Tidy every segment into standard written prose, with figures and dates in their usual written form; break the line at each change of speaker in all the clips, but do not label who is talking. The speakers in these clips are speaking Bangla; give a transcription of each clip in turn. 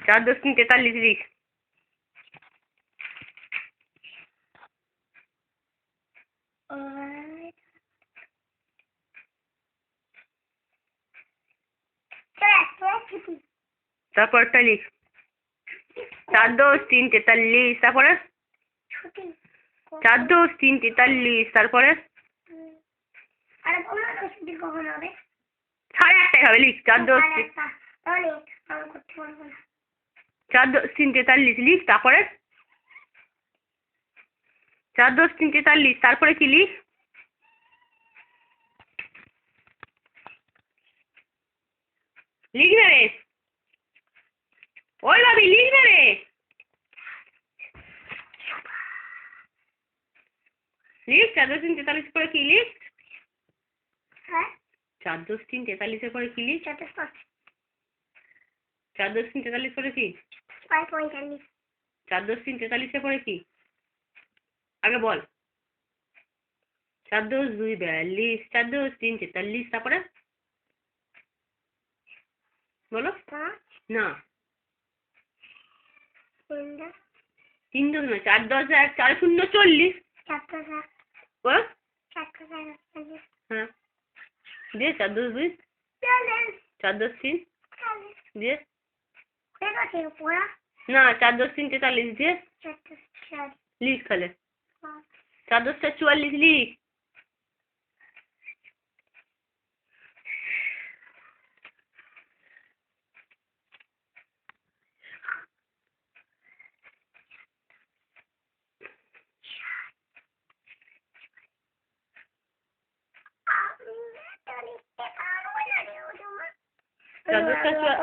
4 10 3 43 लिख। তারপরটা লিখ। 4 10 3 43 তারপরে 4 10 3 43 তারপরে 8:30 হবে লিখ। 4 10 3 43 লিখ। তারপরে 4 10 3 43 তারপরে কি লিখ? লিখ না রে, ওই ভাবি লিখ না রে। লিখ 4 10 3 43 পরে কি লিখ? 4 10 3 43 পরে কি লিখ? 4 10 3 43 পরে কি? 4 10 3 43 পরে কি? আগে বল। 4 10 2 42 4 10 3 43 তারপরে বলো না। 3 10 নয়, 4 10 1 4 0 40 বলো। হ্যাঁ দিয়ে 4 10 2 4 10 3 দিয়ে না 4 10 3 43 দিয়ে লিখ তাহলে। 4 10 44 লিখ।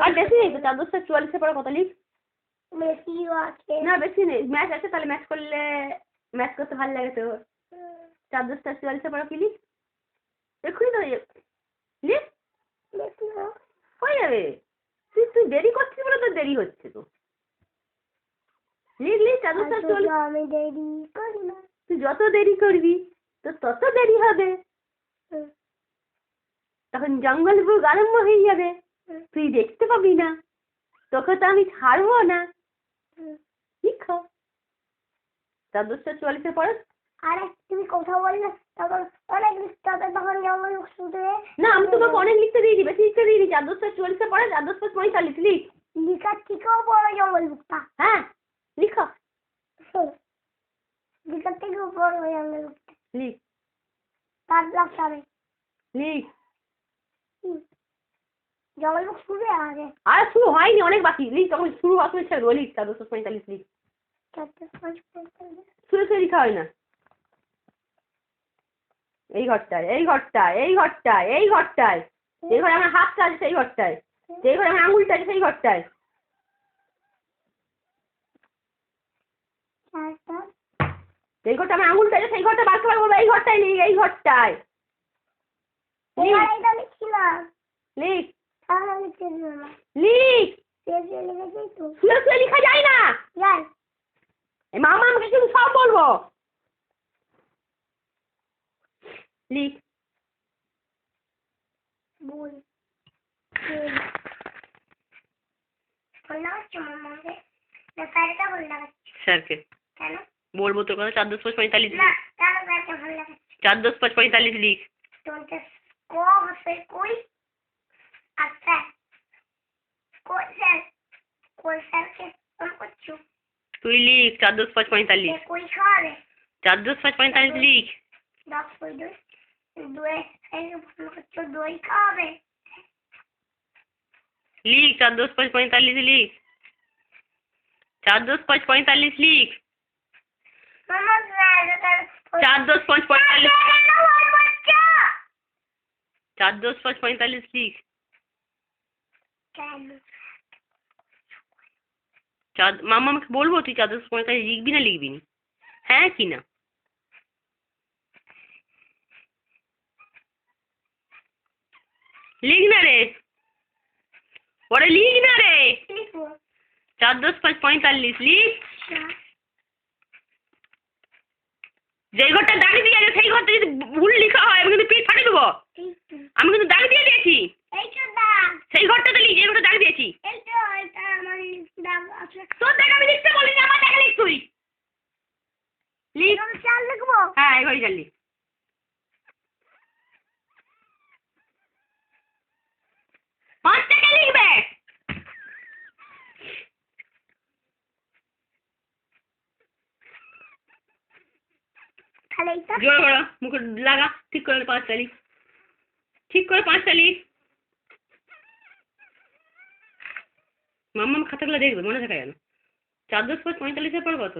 আর বেশি নেই তো। 4 10 44 পরে কত লিখ? না বেশি নেই, ম্যাচ আছে তাহলে ম্যাচ করলে ম্যাচ করতে ভালো লাগে তো। 4 10 44 পরে কি লিখ? এক্ষুনি তো লিখ হয়ে যাবে। তুই দেরি করছিস বলে তোর দেরি হচ্ছে তো। লিখ লিখ 4 10 44।
আমি দেরি করি না।
তুই যত দেরি করবি তো তত দেরি হবে। তখন জঙ্গল বুক আরম্ভ হয়ে যাবে, তুই দেখতে পাবি না, তোকে তো আমি ছাড়বো না। লিখো 4 10 44 পরে।
আরে তুমি কথা বললে তখন অনেক লিখতে হবে, তখন জঙ্গল শুধু
না আমি তোমাকে অনেক লিখতে দিয়ে দিই, বেশি লিখতে দিয়ে দিই। 4 10 44 পরে 4 10 45 লিখ।
লিখার থেকেও বড় জঙ্গল বুকটা।
হ্যাঁ লিখো।
লিখার থেকেও বড় জঙ্গল বুকটা
লিখ।
তার লাভ হবে
লিখ।
জঙ্গল বুক শুরু আগে।
আর শুরু হয়নি, অনেক বাকি। লিখ তখন শুরু হওয়ার ছেড়ে লিখ 4 10 45 লিখ। শুরু লিখা হয় না। এই ঘরটায় এই ঘরটায় এই ঘরটায় এই ঘরটায় যে ঘরে আমার হাতটা আছে সেই ঘরটায়, যে ঘরে আমার আঙুলটা আছে সেই ঘরটায়। এই ঘরটা আমার আঙুলটা আছে সেই ঘরটা বার করে বলবো এই ঘরটায় লিখ। এই ঘরটায় লিখ। লিখ। শুয়ে শুয়ে লিখা যায় না। এই মামা আমাকে কিন্তু সব বলবো। লিখ। স্যারকে বলবো তোর কথা। 4 10 45 লিখ। 4 10 45 লিখ। তুই লিখ 4 10 45। 4 10 45 লিখ। লিখ 4 10 45 লিখ। 4 10 45 লিখ। 4 10 45 4 10 45 লিখ। মামা আমাকে বলবো তুই 4 10 45 লিখবি না লিখবি না? হ্যাঁ কি না? লিখ না রে, ওরে লিখ না রে। 4 10 45 লিখ। যেই ঘরটা দাগ দিয়ে আছে সেই ঘরটা যদি ভুল লিখা হয় আমি কিন্তু পিঠ ফাটিয়ে দেবো। আমি কিন্তু দাগ দিয়ে দিয়েছি। সেই ঘরটাতে লিখ, যে ঘরটা দাগ দিয়েছি। তোর দেখা আমি লিখতে বলিনি, আমার দেখা লিখ তুই। লিখ।
4 লিখবো?
হ্যাঁ, এবারই যা লিখ। 5 টাকা লিখবে।
তাহলে এইটা
জোরে বলো, মুখে লাগা, ঠিক করে 5টা লিখ। ঠিক করে 5টা লিখ। মাম্মা খাতাগুলো দেখবে, মনে থাকে যেন। 4 10 5 45 পর কত?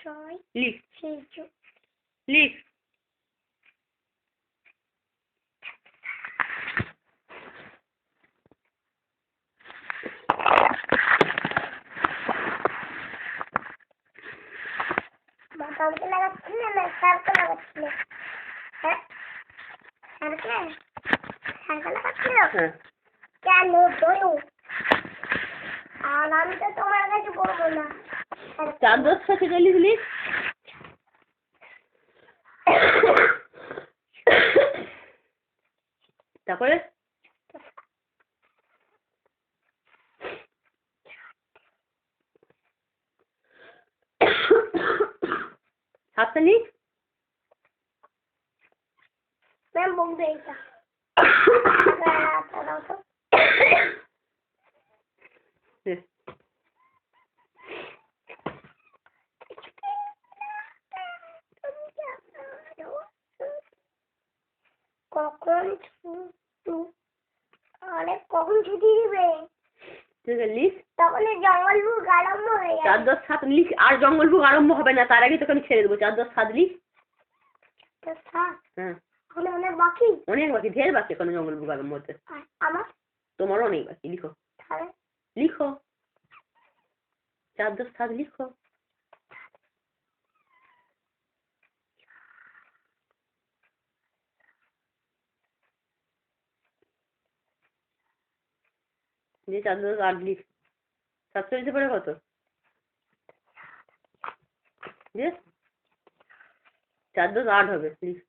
6
লিখ
6
লিখ।
মাথাতে লাগাচ্ছিলে না স্যারকে লাগাচ্ছিলে? হ্যাঁ স্যারকে লাগাচ্ছিল?
হ্যাঁ।
কেন বলো? আর আমি তো তোমার কাছে বলবো না।
4 10 46 লিখ। তারপরে 7টা লিখ।
ম্যাম বলবে এটা। দাও তো। কখন কখন ছুটি দিবে?
লিখ।
তখন জঙ্গলভোগ আরম্ভ হয়ে যাবে।
4 10 7 লিখ। আর জঙ্গলভোগ আরম্ভ হবে না, তার আগে তোকে আমি ছেড়ে দেবো। 4 10 7 লিখ। হ্যাঁ,
অনেক বাকি?
অনেক বাকি, ঢের বাকি এখনো জঙ্গলভোগ আরম্ভ হতে।
আমার?
তোমারও অনেক বাকি, লিখো। লিখো 4 10 7 লিখো। যে 4 10 8 লিখ। 47 পরে কত? যে 4 10 8 হবে, লিখ।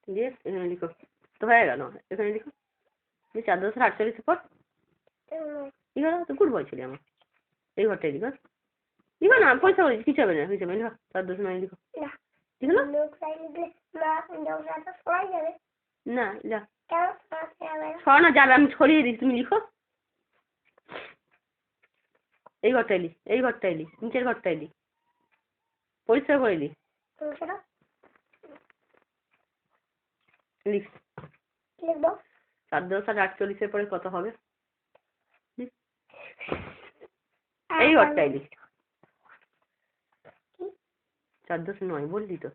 যে এখানে লিখো, তো হয়ে গেল। এখানে লিখো যে 4 10 48 পর। ঠিক আছে, তো গুড বয় ছিলি আমার। এই ঘরটাই লিখো। লিখো না, পয়সা বলছি, কিছু হবে না, কিছু হবে না। লিখো 4 10 9 লিখো। ঠিক হলো? না যা সরা না, যাবে, আমি ছড়িয়ে দিই, তুমি লিখো। এই ঘরটাই লিখ, এই ঘরটাই লিখ, নিচের ঘরটাই লিখ, পরিষ্কার করে লিখ। লিখ। 4 10 48 পরে কত হবে? এই ঘরটাই লিখ। 4 10 9 বললি তো।